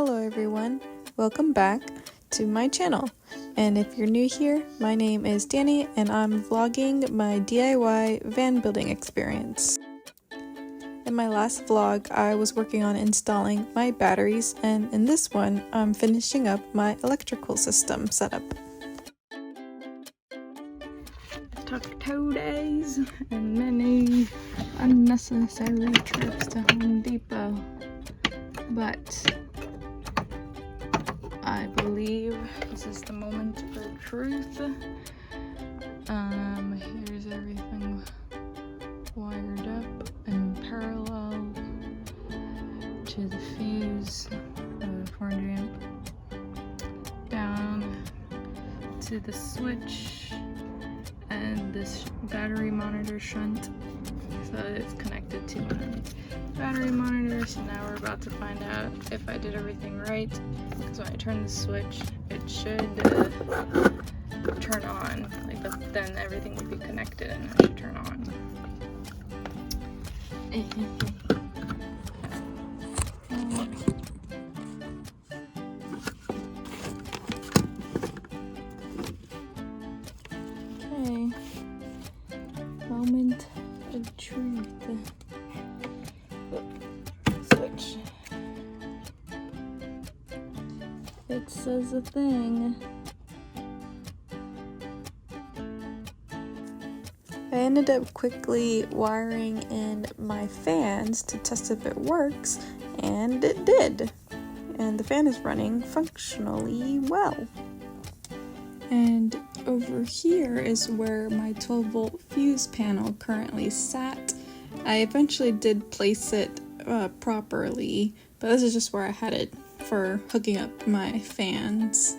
Hello everyone, welcome back to my channel. And if you're new here, my name is Dani and I'm vlogging my DIY van building experience. In my last vlog, I was working on installing my batteries, and in this one, I'm finishing up my electrical system setup. Took 2 days and many unnecessary trips to Home Depot, but I believe this is the moment of truth. Here's everything wired up in parallel to the fuse of the 400 amp, down to the switch and this battery monitor shunt, so it's connected to my battery monitor. So now we're about to find out if I did everything right, because when I turn the switch it should turn on, then everything would be connected and it should turn on. Okay, moment of truth. Switch. It says a thing. I ended up quickly wiring in my fans to test if it works, and it did. And the fan is running functionally well. And over here is where my 12-volt fuse panel currently sat. I eventually did place it properly, but this is just where I had it for hooking up my fans.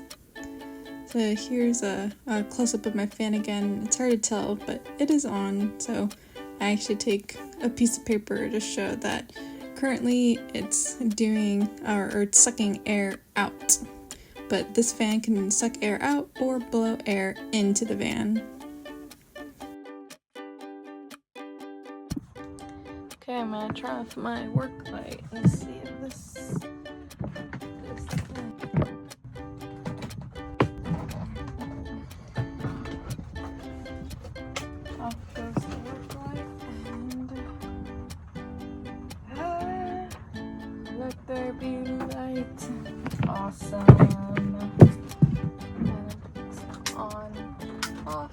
So here's a close-up of my fan again. It's hard to tell, but it is on, so I actually take a piece of paper to show that currently it's doing, or it's sucking air out. But this fan can suck air out or blow air into the van. Okay, I'm gonna turn off my work light and see if this thing. Off goes the work light, and let there be light. Awesome. And it's on, off.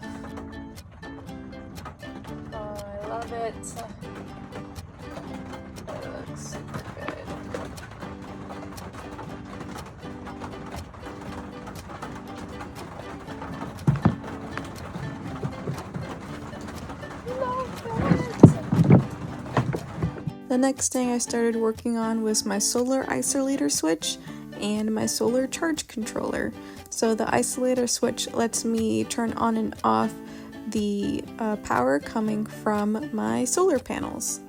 Oh, I love it. It looks super good. The next thing I started working on was my solar isolator switch and my solar charge controller. So the isolator switch lets me turn on and off the power coming from my solar panels.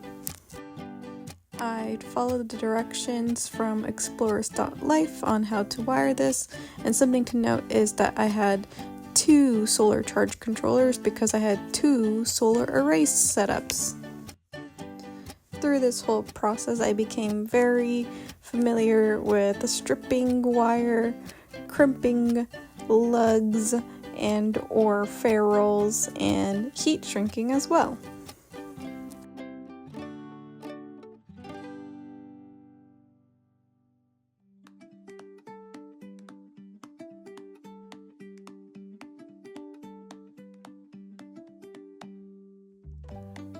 I followed the directions from explorers.life on how to wire this, and something to note is that I had 2 solar charge controllers because I had 2 solar array setups. Through this whole process, I became very familiar with the stripping wire, crimping lugs and or ferrules, and heat shrinking as well.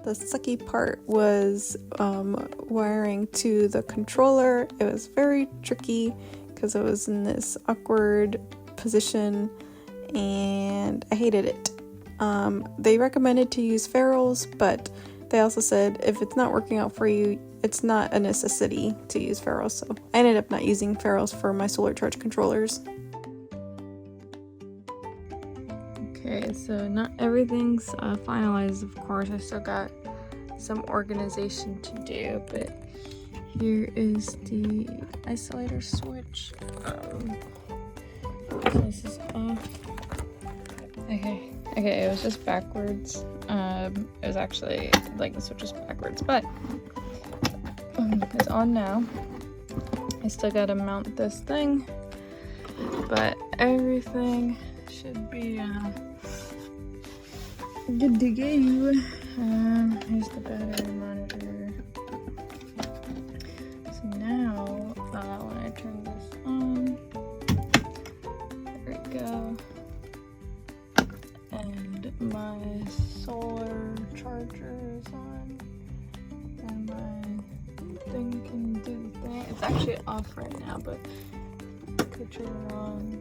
The sucky part was wiring to the controller. It was very tricky because it was in this awkward position and I hated it. They recommended to use ferrules, but they also said if it's not working out for you, it's not a necessity to use ferrules. So I ended up not using ferrules for my solar charge controllers. Okay, so not everything's finalized, of course. I still got some organization to do, but here is the isolator switch. This is off. Okay, it was just backwards. It was actually like the switch was backwards, but it's on now. I still gotta mount this thing, but everything should be good to go. Here's the battery monitor. So now, when I turn this on, there we go. And my solar charger is on, and my thing can do the thing. It's actually off right now, but could turn it on.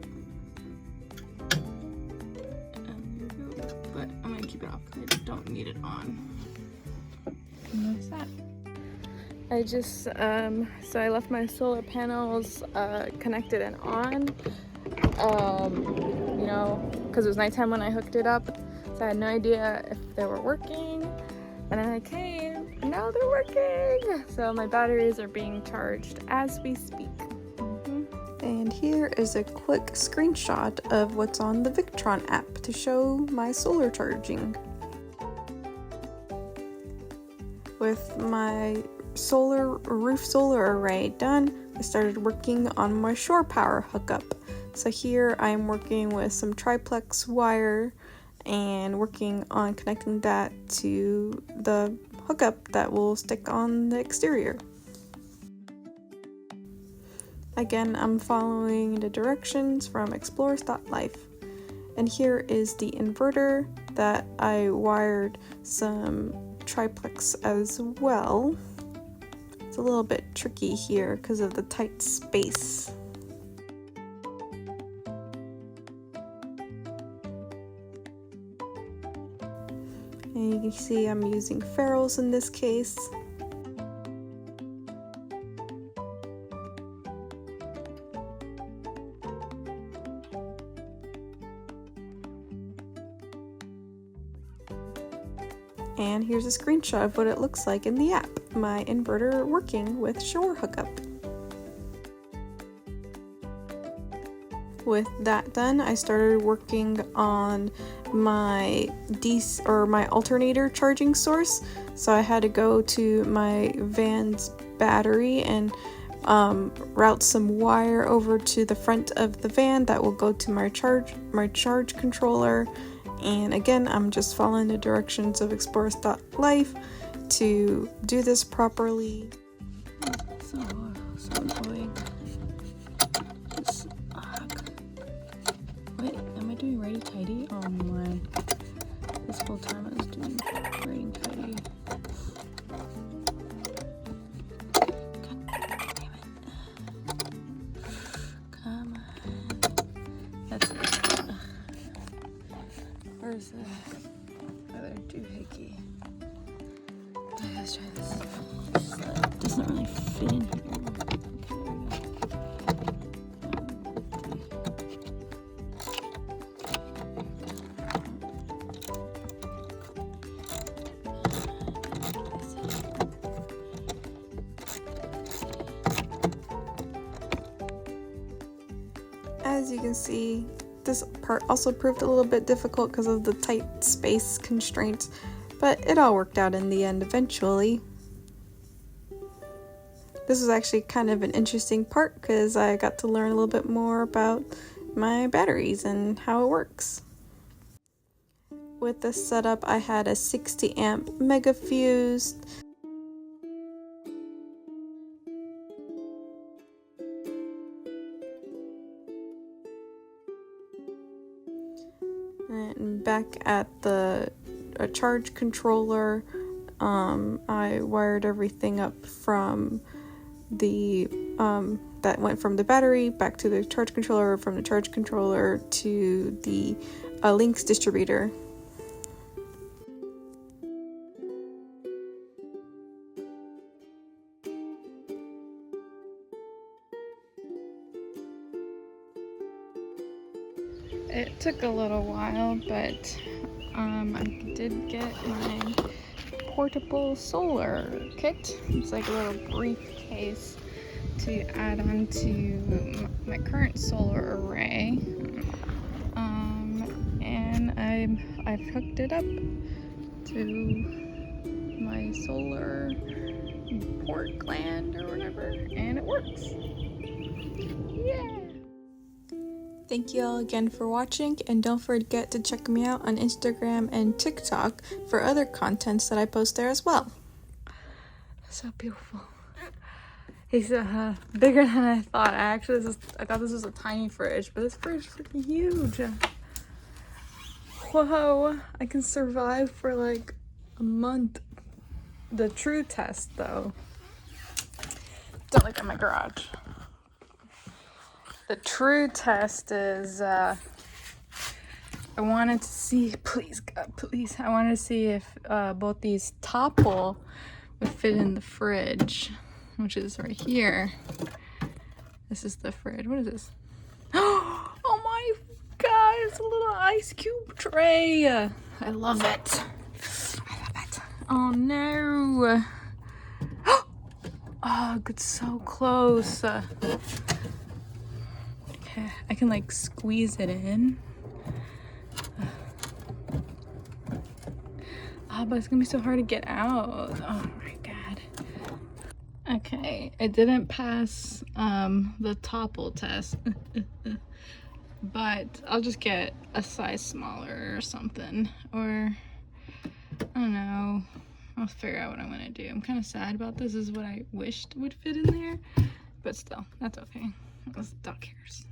And there we go. But I'm gonna keep it off because I don't need it on. And that's that. I just, so I left my solar panels connected and on, you know, because it was nighttime when I hooked it up, so I had no idea if they were working, and then I came, and now they're working! So my batteries are being charged as we speak. And here is a quick screenshot of what's on the Victron app to show my solar charging. With my roof solar array done, I started working on my shore power hookup. So here I'm working with some triplex wire and working on connecting that to the hookup that will stick on the exterior. Again, I'm following the directions from explorers.life. And here is the inverter that I wired some triplex as well. It's a little bit tricky here because of the tight space. And you can see I'm using ferrules in this case. And here's a screenshot of what it looks like in the app. My inverter working with shore hookup. With that done, I started working on my my alternator charging source. So I had to go to my van's battery and route some wire over to the front of the van that will go to my charge controller. And again, I'm just following the directions of explorers.life to do this properly. So annoying. Wait, am I doing righty tighty? Oh my. This whole time I was doing righty tighty. God damn it. Come on. That's it. Where's the other doohickey? Okay, let's try this. It doesn't really fit in here. As you can see, this part also proved a little bit difficult because of the tight space constraints, but it all worked out in the end eventually. This was actually kind of an interesting part because I got to learn a little bit more about my batteries and how it works. With this setup, I had a 60 amp mega fuse, and back at the charge controller, I wired everything up from the that went from the battery back to the charge controller, from the charge controller to the Lynx distributor. It took a little while, but I did get my portable solar kit. It's like a little briefcase to add on to my current solar array. And I've hooked it up to my solar port gland or whatever, and it works. Thank you all again for watching, and don't forget to check me out on Instagram and TikTok for other contents that I post there as well. So beautiful. He's bigger than I thought. I thought this was a tiny fridge, but this fridge is freaking huge. Whoa, I can survive for like a month. The true test though. Don't look at my garage. The true test is I wanted to see, please God, please. I wanted to see if both these topple would fit in the fridge, which is right here. This is the fridge. What is this? Oh my God, it's a little ice cube tray. I love it. I love it. Oh no. Oh, it's so close. Okay, I can like squeeze it in. Oh, but it's gonna be so hard to get out. Oh my God. Okay, it didn't pass the topple test. But I'll just get a size smaller or something. Or, I don't know. I'll figure out what I'm gonna do. I'm kind of sad about this. This is what I wished would fit in there. But still, that's okay. Those duck hairs.